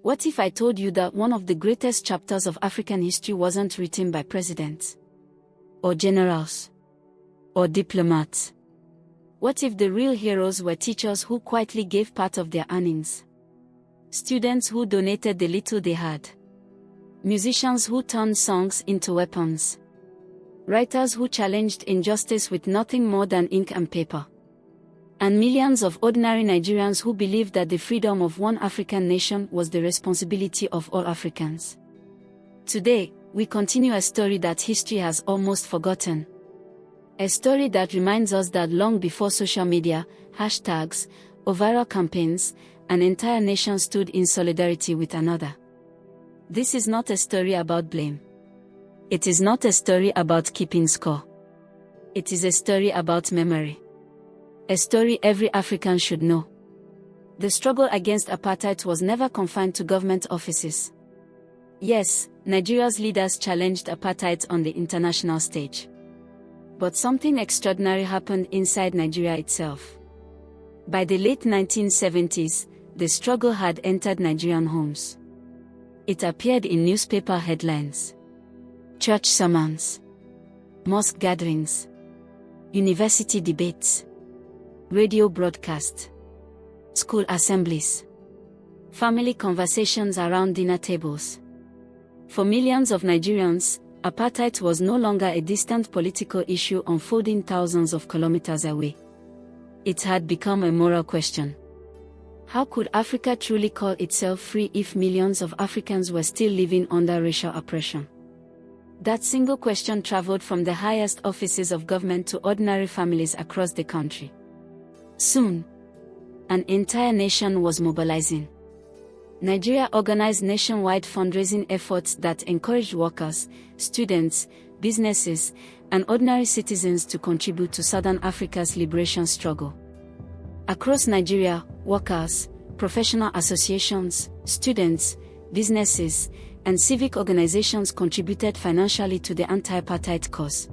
What if I told you that one of the greatest chapters of African history wasn't written by presidents, or generals, or diplomats? What if the real heroes were teachers who quietly gave part of their earnings? Students who donated the little they had? Musicians who turned songs into weapons? Writers who challenged injustice with nothing more than ink and paper? And millions of ordinary Nigerians who believed that the freedom of one African nation was the responsibility of all Africans. Today, we continue a story that history has almost forgotten. A story that reminds us that long before social media, hashtags, or viral campaigns, an entire nation stood in solidarity with another. This is not a story about blame. It is not a story about keeping score. It is a story about memory. A story every African should know. The struggle against apartheid was never confined to government offices. Yes, Nigeria's leaders challenged apartheid on the international stage. But something extraordinary happened inside Nigeria itself. By the late 1970s, the struggle had entered Nigerian homes. It appeared in newspaper headlines, church sermons, mosque gatherings, university debates, radio broadcasts, school assemblies, family conversations around dinner tables. For millions of Nigerians, apartheid was no longer a distant political issue unfolding thousands of kilometers away. It had become a moral question. How could Africa truly call itself free if millions of Africans were still living under racial oppression? That single question traveled from the highest offices of government to ordinary families across the country. Soon, an entire nation was mobilizing. Nigeria organized nationwide fundraising efforts that encouraged workers, students, businesses, and ordinary citizens to contribute to Southern Africa's liberation struggle. Across Nigeria, workers, professional associations, students, businesses, and civic organizations contributed financially to the anti-apartheid cause.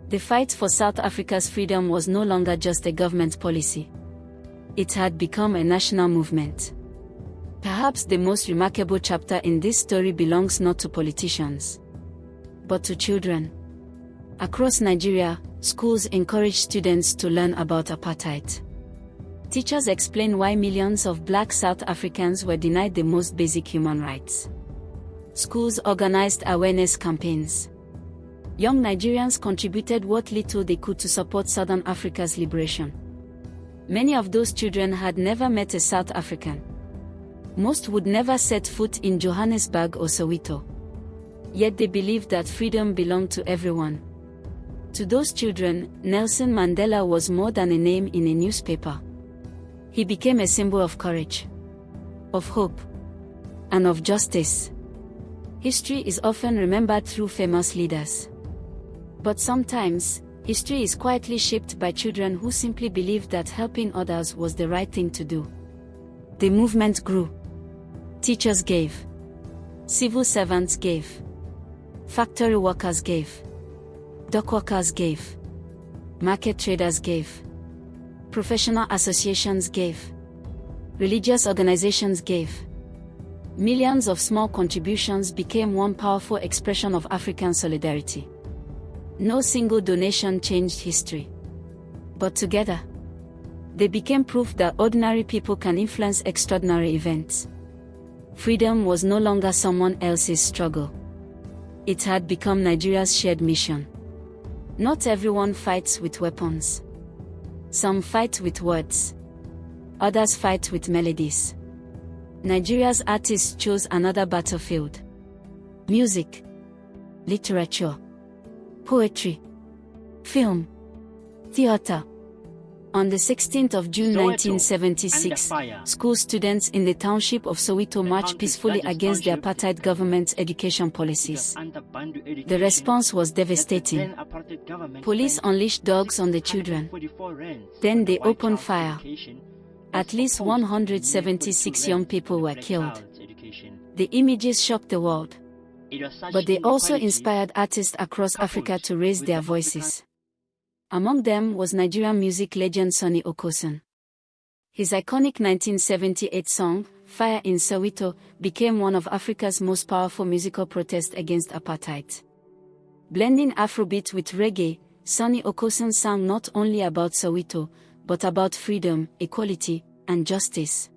The fight for South Africa's freedom was no longer just a government policy. It had become a national movement. Perhaps the most remarkable chapter in this story belongs not to politicians, but to children. Across Nigeria, schools encouraged students to learn about apartheid. Teachers explained why millions of Black South Africans were denied the most basic human rights. Schools organized awareness campaigns. Young Nigerians contributed what little they could to support Southern Africa's liberation. Many of those children had never met a South African. Most would never set foot in Johannesburg or Soweto. Yet they believed that freedom belonged to everyone. To those children, Nelson Mandela was more than a name in a newspaper. He became a symbol of courage, of hope, and of justice. History is often remembered through famous leaders. But sometimes, history is quietly shaped by children who simply believed that helping others was the right thing to do. The movement grew. Teachers gave. Civil servants gave. Factory workers gave. Dock workers gave. Market traders gave. Professional associations gave. Religious organizations gave. Millions of small contributions became one powerful expression of African solidarity. No single donation changed history. But together, they became proof that ordinary people can influence extraordinary events. Freedom was no longer someone else's struggle. It had become Nigeria's shared mission. Not everyone fights with weapons. Some fight with words. Others fight with melodies. Nigeria's artists chose another battlefield. Music, literature, poetry, film, theater. On the 16th of June 1976, school students in the township of Soweto marched peacefully against the apartheid government's education policies. The response was devastating. Police unleashed dogs on the children. Then they opened fire. At least 176 young people were killed. The images shocked the world. But they also inspired artists across Africa to raise their voices. Among them was Nigerian music legend Sonny Okosun. His iconic 1978 song, Fire in Soweto, became one of Africa's most powerful musical protests against apartheid. Blending Afrobeat with reggae, Sonny Okosun sang not only about Soweto, but about freedom, equality, and justice.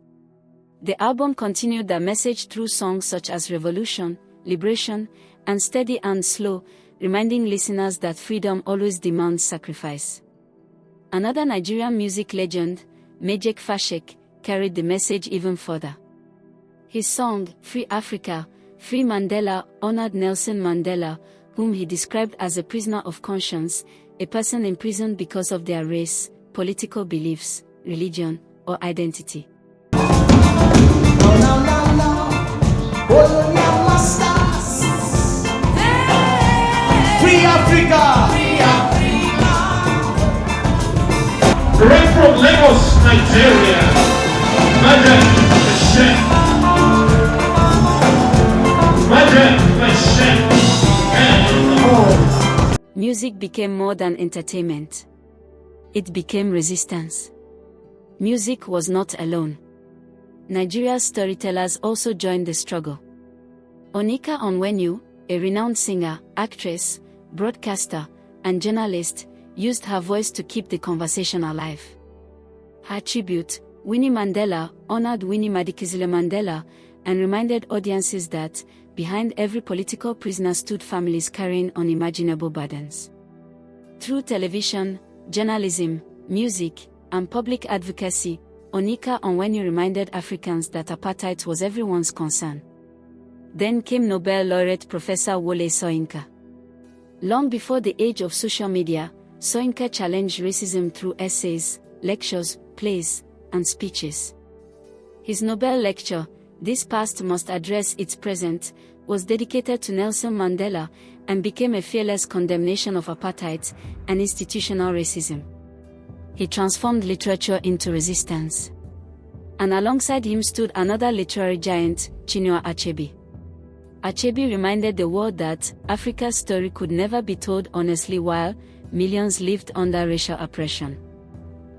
The album continued that message through songs such as Revolution, Liberation, and Steady and Slow, reminding listeners that freedom always demands sacrifice. Another Nigerian music legend, Majek Fashek, carried the message even further. His song, Free Africa, Free Mandela, honored Nelson Mandela, whom he described as a prisoner of conscience, a person imprisoned because of their race, political beliefs, religion, or identity. Free Africa! Free Africa! Direct from Lagos, Nigeria, Music became more than entertainment. It became resistance. Music was not alone. Nigeria's storytellers also joined the struggle. Onika Onwenu, a renowned singer, actress, broadcaster, and journalist, used her voice to keep the conversation alive. Her tribute, Winnie Mandela, honored Winnie Madikizela Mandela, and reminded audiences that, behind every political prisoner stood families carrying unimaginable burdens. Through television, journalism, music, and public advocacy, Onika Onwenu reminded Africans that apartheid was everyone's concern. Then came Nobel laureate Professor Wole Soyinka. Long before the age of social media, Soyinka challenged racism through essays, lectures, plays, and speeches. His Nobel lecture, "This Past Must Address Its Present," was dedicated to Nelson Mandela and became a fearless condemnation of apartheid and institutional racism. He transformed literature into resistance. And alongside him stood another literary giant, Chinua Achebe. Achebe reminded the world that Africa's story could never be told honestly while millions lived under racial oppression.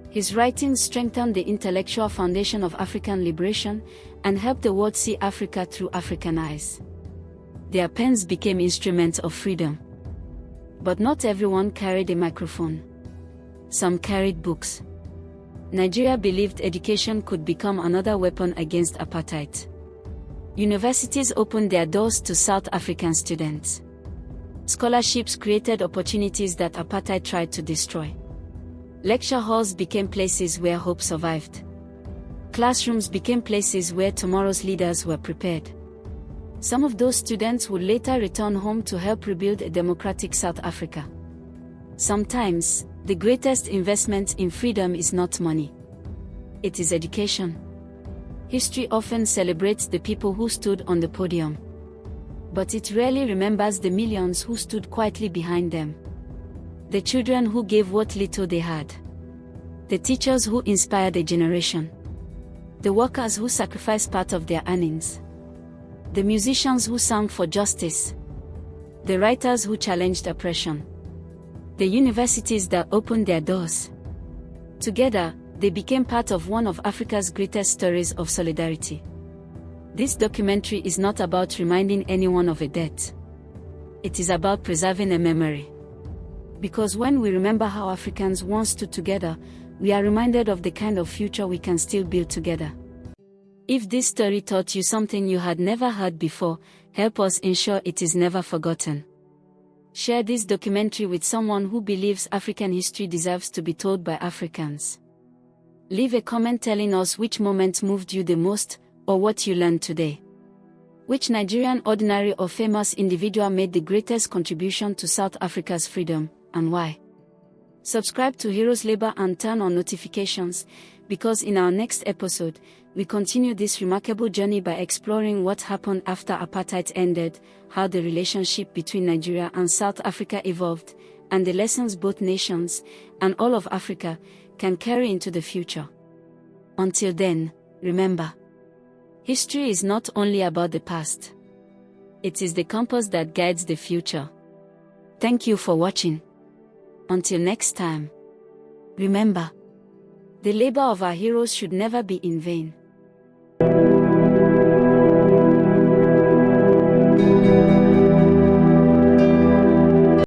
His writings strengthened the intellectual foundation of African liberation and helped the world see Africa through African eyes. Their pens became instruments of freedom. But not everyone carried a microphone. Some carried books. Nigeria believed education could become another weapon against apartheid. Universities opened their doors to South African students. Scholarships created opportunities that apartheid tried to destroy. Lecture halls became places where hope survived. Classrooms became places where tomorrow's leaders were prepared. Some of those students would later return home to help rebuild a democratic South Africa. Sometimes, the greatest investment in freedom is not money. It is education. History often celebrates the people who stood on the podium. But it rarely remembers the millions who stood quietly behind them. The children who gave what little they had. The teachers who inspired a generation. The workers who sacrificed part of their earnings. The musicians who sang for justice. The writers who challenged oppression. The universities that opened their doors. Together, they became part of one of Africa's greatest stories of solidarity. This documentary is not about reminding anyone of a debt. It is about preserving a memory. Because when we remember how Africans once stood together, we are reminded of the kind of future we can still build together. If this story taught you something you had never heard before, help us ensure it is never forgotten. Share this documentary with someone who believes African history deserves to be told by Africans. Leave a comment telling us which moment moved you the most, or what you learned today. Which Nigerian ordinary or famous individual made the greatest contribution to South Africa's freedom, and why? Subscribe to HeroesLabour and turn on notifications, because in our next episode, we continue this remarkable journey by exploring what happened after apartheid ended, how the relationship between Nigeria and South Africa evolved, and the lessons both nations, and all of Africa, can carry into the future. Until then, remember, history is not only about the past. It is the compass that guides the future. Thank you for watching. Until next time, remember, the labor of our heroes should never be in vain.